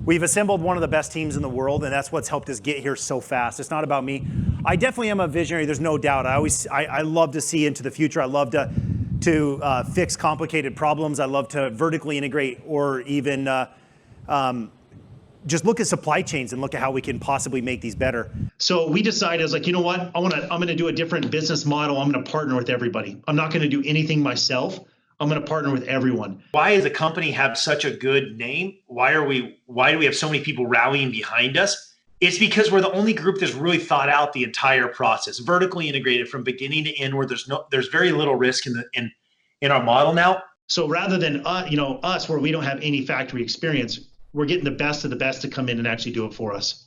We've assembled one of the best teams in the world, and that's what's helped us get here so fast. It's not about me. I definitely am a visionary. There's no doubt. I love to see into the future. I love to fix complicated problems. I love to vertically integrate, or even just look at supply chains and look at how we can possibly make these better. So we decided, I was like, you know what? I'm going to do a different business model. I'm going to partner with everybody. I'm not going to do anything myself. I'm going to partner with everyone. Why does the company have such a good name? Why do we have so many people rallying behind us? It's because we're the only group that's really thought out the entire process, vertically integrated from beginning to end, where there's very little risk in our model now. So rather than us, where we don't have any factory experience, we're getting the best of the best to come in and actually do it for us.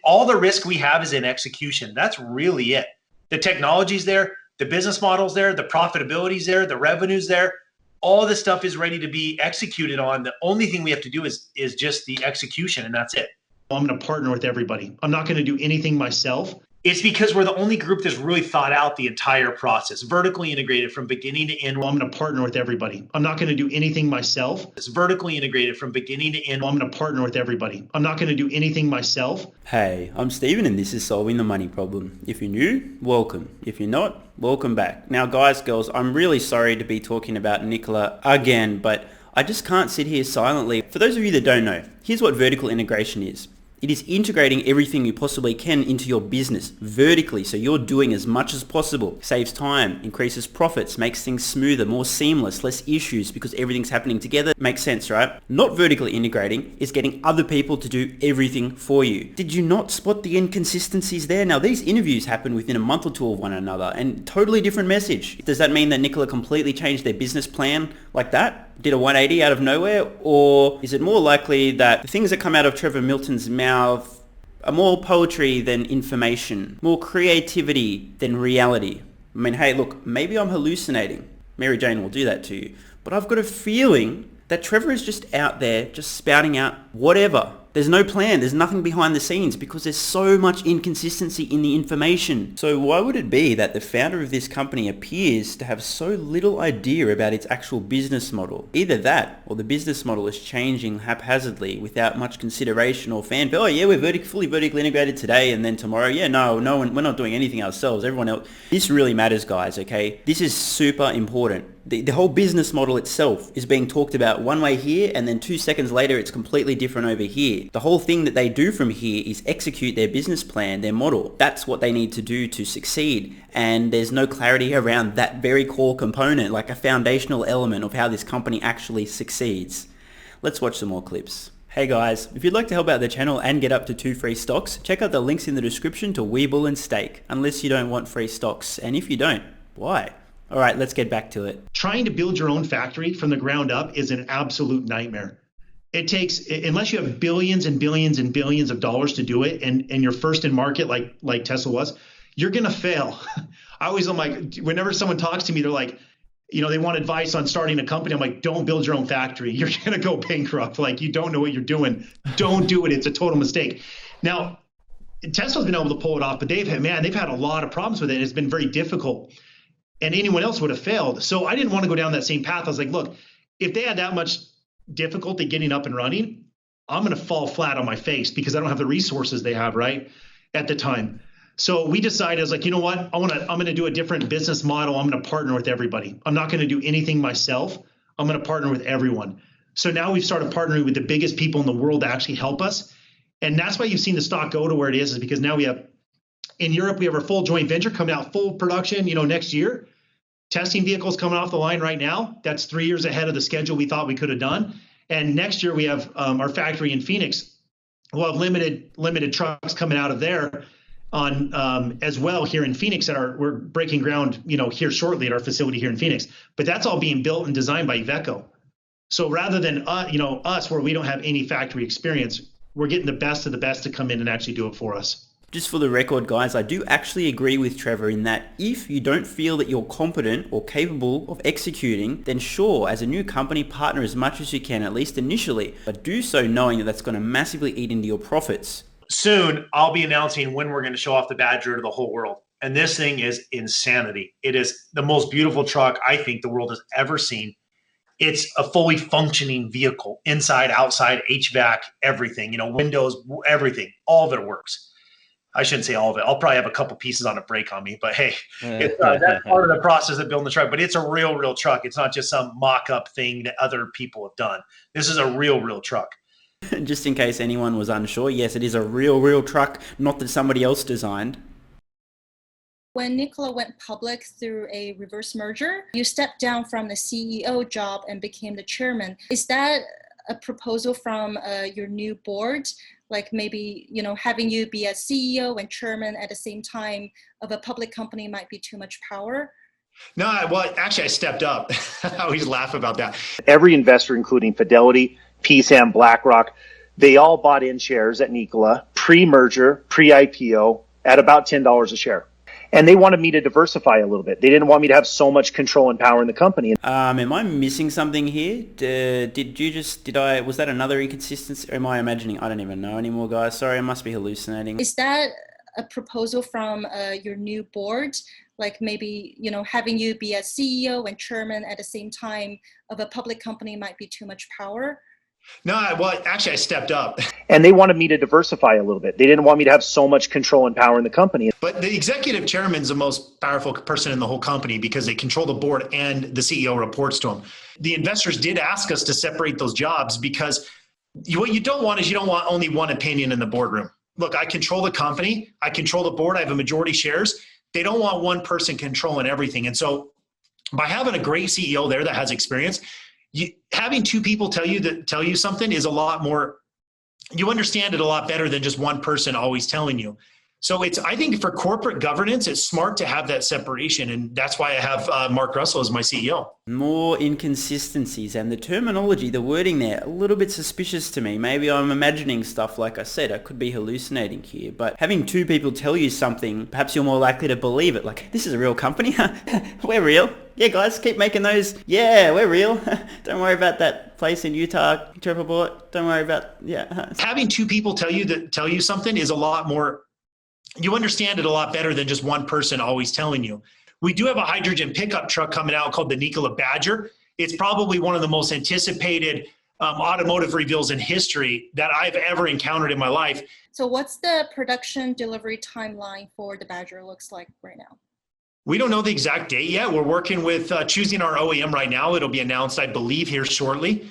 All the risk we have is in execution. That's really it. The technology's there, the business model's there, the profitability's there, the revenue's there. All this stuff is ready to be executed on. The only thing we have to do is just the execution, and that's it. I'm going to partner with everybody. I'm not going to do anything myself. It's because we're the only group that's really thought out the entire process, vertically integrated from beginning to end. I'm going to partner with everybody. I'm not going to do anything myself. It's vertically integrated from beginning to end. I'm going to partner with everybody. I'm not going to do anything myself. Hey, I'm Steven and this is Solving the Money Problem. If you're new, welcome. If you're not, welcome back. Now guys, girls, I'm really sorry to be talking about Nikola again, but I just can't sit here silently. For those of you that don't know, here's what vertical integration is. It is integrating everything you possibly can into your business vertically, so you're doing as much as possible. Saves time, increases profits, makes things smoother, more seamless, less issues because everything's happening together. Makes sense, right? Not vertically integrating is getting other people to do everything for you. Did you not spot the inconsistencies there? Now, these interviews happen within a month or two of one another and totally different message. Does that mean that Nikola completely changed their business plan like that? Did a 180 out of nowhere? Or is it more likely that the things that come out of Trevor Milton's mouth are more poetry than information, more creativity than reality? I mean, hey, look, maybe I'm hallucinating. Mary Jane will do that to you. But I've got a feeling that Trevor is just out there, just spouting out whatever. There's no plan. There's nothing behind the scenes because there's so much inconsistency in the information. So why would it be that the founder of this company appears to have so little idea about its actual business model? Either that or the business model is changing haphazardly without much consideration or fanfare. Oh yeah, we're fully vertically integrated today, and then tomorrow, yeah, no, we're not doing anything ourselves. Everyone else. This really matters, guys, okay? This is super important. The whole business model itself is being talked about one way here, and then 2 seconds later it's completely different over here. The whole thing that they do from here is execute their business plan, their model. That's what they need to do to succeed. And there's no clarity around that very core component, like a foundational element of how this company actually succeeds. Let's watch some more clips. Hey guys, if you'd like to help out the channel and get up to 2 free stocks, check out the links in the description to Webull and Stake, unless you don't want free stocks. And if you don't, why? All right, let's get back to it. Trying to build your own factory from the ground up is an absolute nightmare. It takes, unless you have billions and billions and billions of dollars to do it, and you're first in market like Tesla was, you're going to fail. I'm like, whenever someone talks to me, they're like, they want advice on starting a company. I'm like, don't build your own factory. You're going to go bankrupt. Like, you don't know what you're doing. Don't do it. It's a total mistake. Now, Tesla's been able to pull it off, but they've had a lot of problems with it. It's been very difficult. And anyone else would have failed. So I didn't want to go down that same path. I was like, look, if they had that much difficulty getting up and running, I'm going to fall flat on my face because I don't have the resources they have right at the time. So we decided, I was like, you know what? I'm going to do a different business model. I'm going to partner with everybody. I'm not going to do anything myself. I'm going to partner with everyone. So now we've started partnering with the biggest people in the world to actually help us. And that's why you've seen the stock go to where it is because now in Europe, we have our full joint venture coming out full production, next year. Testing vehicles coming off the line right now. That's 3 years ahead of the schedule we thought we could have done. And next year we have our factory in Phoenix. We'll have limited trucks coming out of there on as well here in Phoenix. We're breaking ground, here shortly at our facility here in Phoenix. But that's all being built and designed by Iveco. So rather than us, where we don't have any factory experience, we're getting the best of the best to come in and actually do it for us. Just for the record, guys, I do actually agree with Trevor in that if you don't feel that you're competent or capable of executing, then sure, as a new company, partner as much as you can, at least initially, but do so knowing that that's going to massively eat into your profits. Soon, I'll be announcing when we're going to show off the Badger to the whole world. And this thing is insanity. It is the most beautiful truck I think the world has ever seen. It's a fully functioning vehicle, inside, outside, HVAC, everything, windows, everything, all of it works. I shouldn't say all of it. I'll probably have a couple pieces on a break on me, but hey, that's part of the process of building the truck. But it's a real truck. It's not just some mock-up thing that other people have done. This is a real truck. Just in case anyone was unsure, yes, it is a real truck, not that somebody else designed. When Nikola went public through a reverse merger, you stepped down from the CEO job and became the chairman. Is that a proposal from your new board? Like maybe, having you be a CEO and chairman at the same time of a public company might be too much power? No, well, actually, I stepped up. I always laugh about that. Every investor, including Fidelity, PSAM, BlackRock, they all bought in shares at Nikola pre-merger, pre-IPO at about $10 a share. And they wanted me to diversify a little bit. They didn't want me to have so much control and power in the company. Am I missing something here? Was that another inconsistency? Or am I imagining? I don't even know anymore, guys. Sorry, I must be hallucinating. Is that a proposal from your new board? Like maybe, having you be a CEO and chairman at the same time of a public company might be too much power? No, well, actually, I stepped up. And they wanted me to diversify a little bit. They didn't want me to have so much control and power in the company. But the executive chairman's the most powerful person in the whole company because they control the board and the CEO reports to him. The investors did ask us to separate those jobs because what you don't want is you don't want only one opinion in the boardroom. Look, I control the company. I control the board. I have a majority shares. They don't want one person controlling everything. And so by having a great CEO there that has experience, having two people tell you something is a lot more, you understand it a lot better than just one person always telling you. So I think for corporate governance, it's smart to have that separation. And that's why I have Mark Russell as my CEO. More inconsistencies, and the terminology, the wording there, a little bit suspicious to me. Maybe I'm imagining stuff. Like I said, I could be hallucinating here, but having two people tell you something, perhaps you're more likely to believe it. Like, this is a real company. We're real. Yeah, guys, keep making those. Yeah, we're real. Don't worry about that place in Utah Trevor bought. Don't worry about, Having two people tell you something is a lot more, you understand it a lot better than just one person always telling you. We do have a hydrogen pickup truck coming out called the Nikola Badger. It's probably one of the most anticipated automotive reveals in history that I've ever encountered in my life. So what's the production delivery timeline for the Badger looks like right now? We don't know the exact date yet. We're working with choosing our OEM right now. It'll be announced, I believe, here shortly.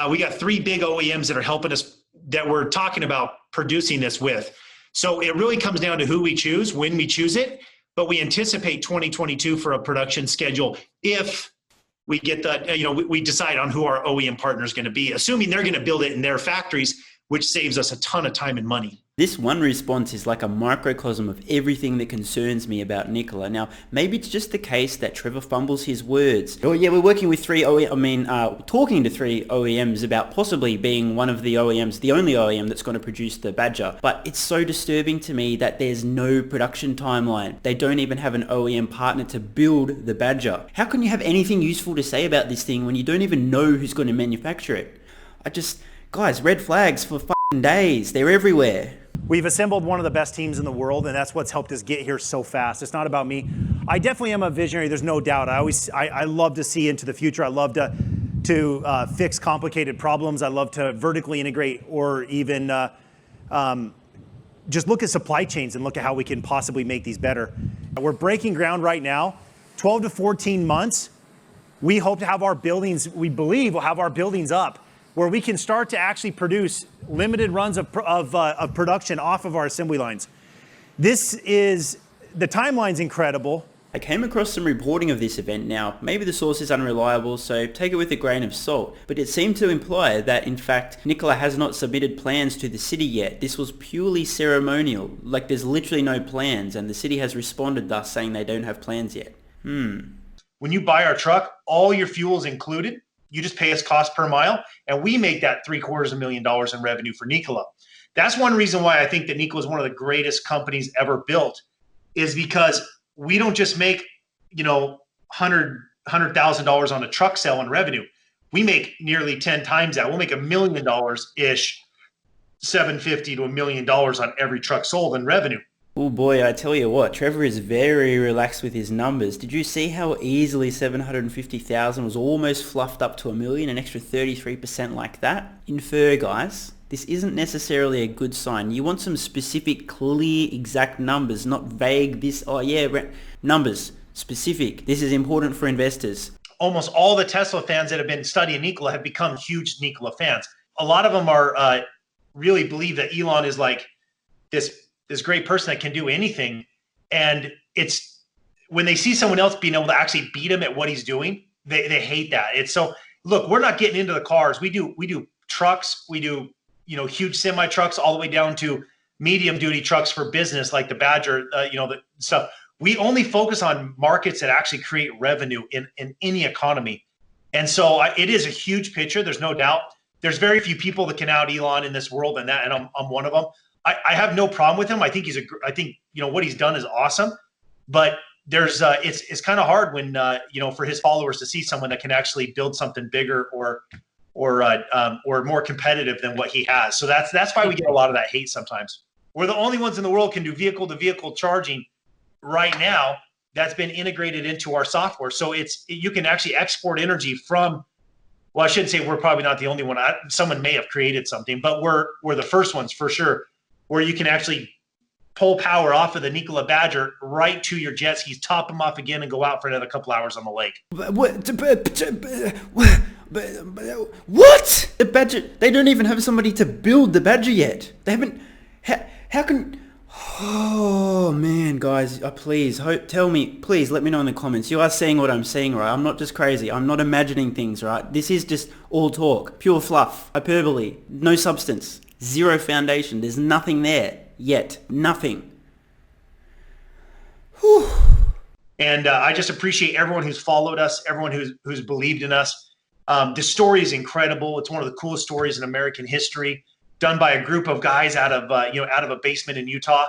We got 3 big OEMs that are helping us, that we're talking about producing this with. So it really comes down to who we choose, when we choose it, but we anticipate 2022 for a production schedule if we get we decide on who our OEM partner is going to be, assuming they're going to build it in their factories, which saves us a ton of time and money. This one response is like a microcosm of everything that concerns me about Nikola. Now, maybe it's just the case that Trevor fumbles his words. Oh yeah, we're working with talking to 3 OEMs about possibly being one of the OEMs, the only OEM that's going to produce the Badger. But it's so disturbing to me that there's no production timeline. They don't even have an OEM partner to build the Badger. How can you have anything useful to say about this thing when you don't even know who's going to manufacture it? Guys, red flags for f***ing days. They're everywhere. We've assembled one of the best teams in the world, and that's what's helped us get here so fast. It's not about me. I definitely am a visionary. There's no doubt. I love to see into the future. I love to fix complicated problems. I love to vertically integrate, or even just look at supply chains and look at how we can possibly make these better. We're breaking ground right now. 12 to 14 months. We hope to have our buildings. We believe we'll have our buildings up, where we can start to actually produce limited runs of production off of our assembly lines. The timeline's incredible. I came across some reporting of this event. Now, maybe the source is unreliable, so take it with a grain of salt, but it seemed to imply that, in fact, Nikola has not submitted plans to the city yet. This was purely ceremonial, like there's literally no plans, and the city has responded thus saying they don't have plans yet. When you buy our truck, all your fuel is included. You just pay us cost per mile, and we make that $750,000 in revenue for Nikola. That's one reason why I think that Nikola is one of the greatest companies ever built, is because we don't just make, $100,000 on a truck sale in revenue. We make nearly 10 times that. We'll make $1 million-ish, $750,000 to $1 million on every truck sold in revenue. Oh boy, I tell you what, Trevor is very relaxed with his numbers. Did you see how easily 750,000 was almost fluffed up to a million, an extra 33% like that? Infer, guys. This isn't necessarily a good sign. You want some specific, clear, exact numbers, not vague, numbers, specific. This is important for investors. Almost all the Tesla fans that have been studying Nikola have become huge Nikola fans. A lot of them are really believe that Elon is like this great person that can do anything. And it's when they see someone else being able to actually beat him at what he's doing, they hate that. It's so, look, we're not getting into the cars. We do trucks. We do, huge semi trucks all the way down to medium duty trucks for business, like the Badger, the stuff. We only focus on markets that actually create revenue in any economy. And so it is a huge picture. There's no doubt. There's very few people that can out Elon in this world, and I'm one of them. I have no problem with him. I think I think what he's done is awesome, but there's it's kind of hard when for his followers to see someone that can actually build something bigger or more competitive than what he has. So that's why we get a lot of that hate sometimes. We're the only ones in the world can do vehicle to vehicle charging right now that's been integrated into our software. So you can actually export energy from. Well, I shouldn't say we're probably not the only one. Someone may have created something, but we're the first ones for sure, where you can actually pull power off of the Nikola Badger right to your jet skis, top them off again, and go out for another couple hours on the lake. What? The Badger? They don't even have somebody to build the Badger yet. They haven't. How can? Oh man, guys, please tell me, please let me know in the comments. You are seeing what I'm seeing, right? I'm not just crazy. I'm not imagining things, right? This is just all talk, pure fluff, hyperbole, no substance. Zero foundation. There's nothing there yet. Nothing. Whew. And I just appreciate everyone who's followed us, everyone who's believed in us. The story is incredible. It's one of the coolest stories in American history, done by a group of guys out of a basement in Utah.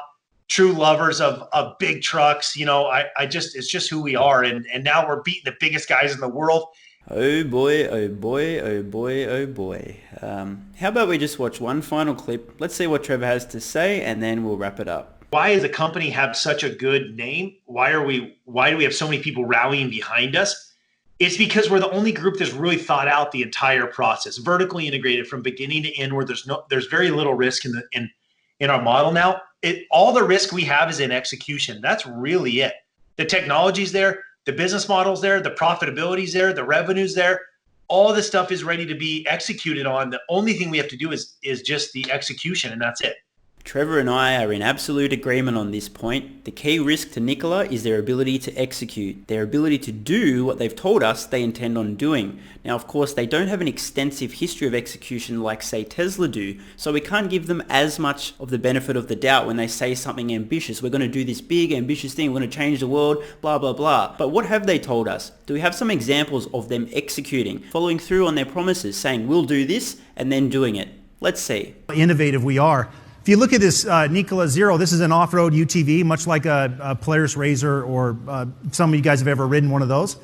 True lovers of big trucks. It's just who we are. And now we're beating the biggest guys in the world. Oh boy, oh boy, oh boy, oh boy. How about we just watch one final clip? Let's see what Trevor has to say, and then we'll wrap it up. Why does the company have such a good name? Why do we have so many people rallying behind us? It's because we're the only group that's really thought out the entire process, vertically integrated from beginning to end, where there's very little risk in our model now. All the risk we have is in execution. That's really it. The technology's there. The business model's there, the profitability's there, the revenue's there. All this stuff is ready to be executed on. The only thing we have to do is just the execution, and that's it. Trevor and I are in absolute agreement on this point. The key risk to Nikola is their ability to execute, their ability to do what they've told us they intend on doing. Now, of course, they don't have an extensive history of execution like, say, Tesla do, so we can't give them as much of the benefit of the doubt when they say something ambitious. We're going to do this big, ambitious thing, we're going to change the world, blah, blah, blah. But what have they told us? Do we have some examples of them executing, following through on their promises, saying we'll do this, and then doing it? Let's see. How innovative we are. If you look at this Nikola Zero, this is an off-road UTV, much like a Polaris RZR or some of you guys have ever ridden one of those.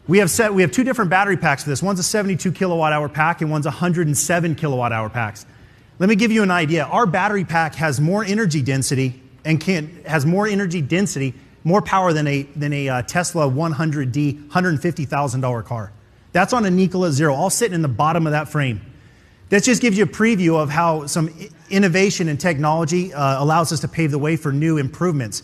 We have two different battery packs for this. One's a 72 kilowatt hour pack and one's a 107 kilowatt hour packs. Let me give you an idea. Our battery pack has more energy density more power than a Tesla 100D $150,000 car. That's on a Nikola Zero, all sitting in the bottom of that frame. That just gives you a preview of how some innovation and technology allows us to pave the way for new improvements.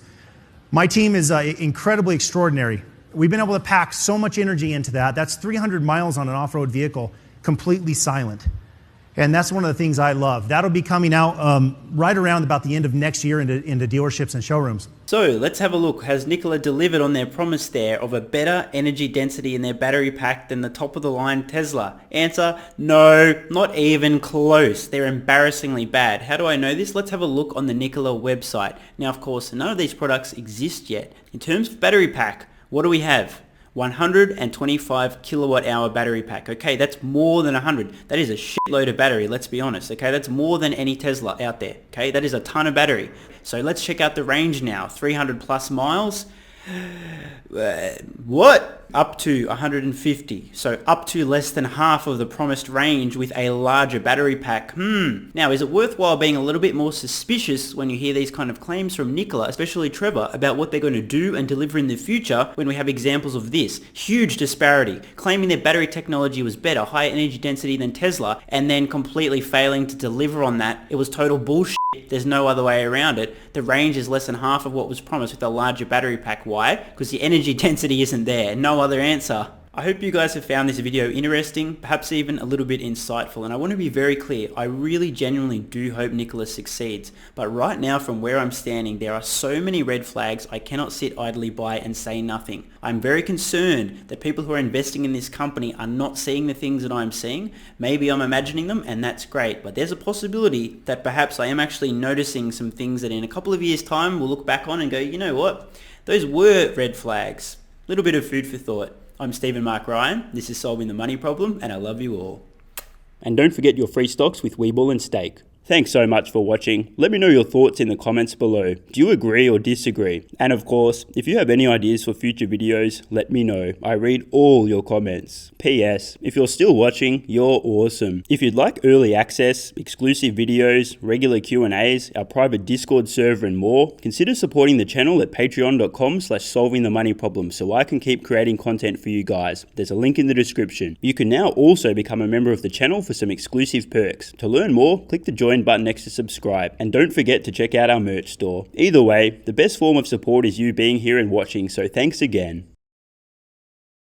My team is incredibly extraordinary. We've been able to pack so much energy into that. That's 300 miles on an off-road vehicle, completely silent. And that's one of the things I love. That'll be coming out right around about the end of next year into dealerships and showrooms. So let's have a look. Has Nikola delivered on their promise there of a better energy density in their battery pack than the top of the line Tesla? Answer, no, not even close. They're embarrassingly bad. How do I know this? Let's have a look on the Nikola website. Now, of course, none of these products exist yet. In terms of battery pack, what do we have? 125 kilowatt hour battery pack. Okay, that's more than 100. That is a shitload of battery, let's be honest. Okay, that's more than any Tesla out there. Okay, that is a ton of battery. So let's check out the range now. 300 plus miles. What? Up to 150, so up to less than half of the promised range with a larger battery pack. Now, is it worthwhile being a little bit more suspicious when you hear these kind of claims from Nikola, especially Trevor, about what they're going to do and deliver in the future when we have examples of this? Huge disparity, claiming their battery technology was better, higher energy density than Tesla, and then completely failing to deliver on that. It was total bullshit. There's no other way around it. The range is less than half of what was promised with a larger battery pack. Why? Because the energy density isn't there. No other answer. I hope you guys have found this video interesting, perhaps even a little bit insightful, and I want to be very clear, I really genuinely do hope Nikola succeeds, but right now from where I'm standing, there are so many red flags I cannot sit idly by and say nothing. I'm very concerned that people who are investing in this company are not seeing the things that I'm seeing. Maybe I'm imagining them, and that's great, but there's a possibility that perhaps I am actually noticing some things that in a couple of years' time we'll look back on and go, you know what, those were red flags. Little bit of food for thought. I'm Stephen Mark Ryan, this is Solving the Money Problem, and I love you all. And don't forget your free stocks with Webull and Stake. Thanks so much for watching. Let me know your thoughts in the comments below. Do you agree or disagree? And of course, if you have any ideas for future videos, let me know. I read all your comments. P.S. If you're still watching, you're awesome. If you'd like early access, exclusive videos, regular Q&As, our private Discord server and more, consider supporting the channel at patreon.com/solvingthemoneyproblem so I can keep creating content for you guys. There's a link in the description. You can now also become a member of the channel for some exclusive perks. To learn more, click the join button next to subscribe, and don't forget to check out our merch store. Either way, the best form of support is you being here and watching, so thanks again.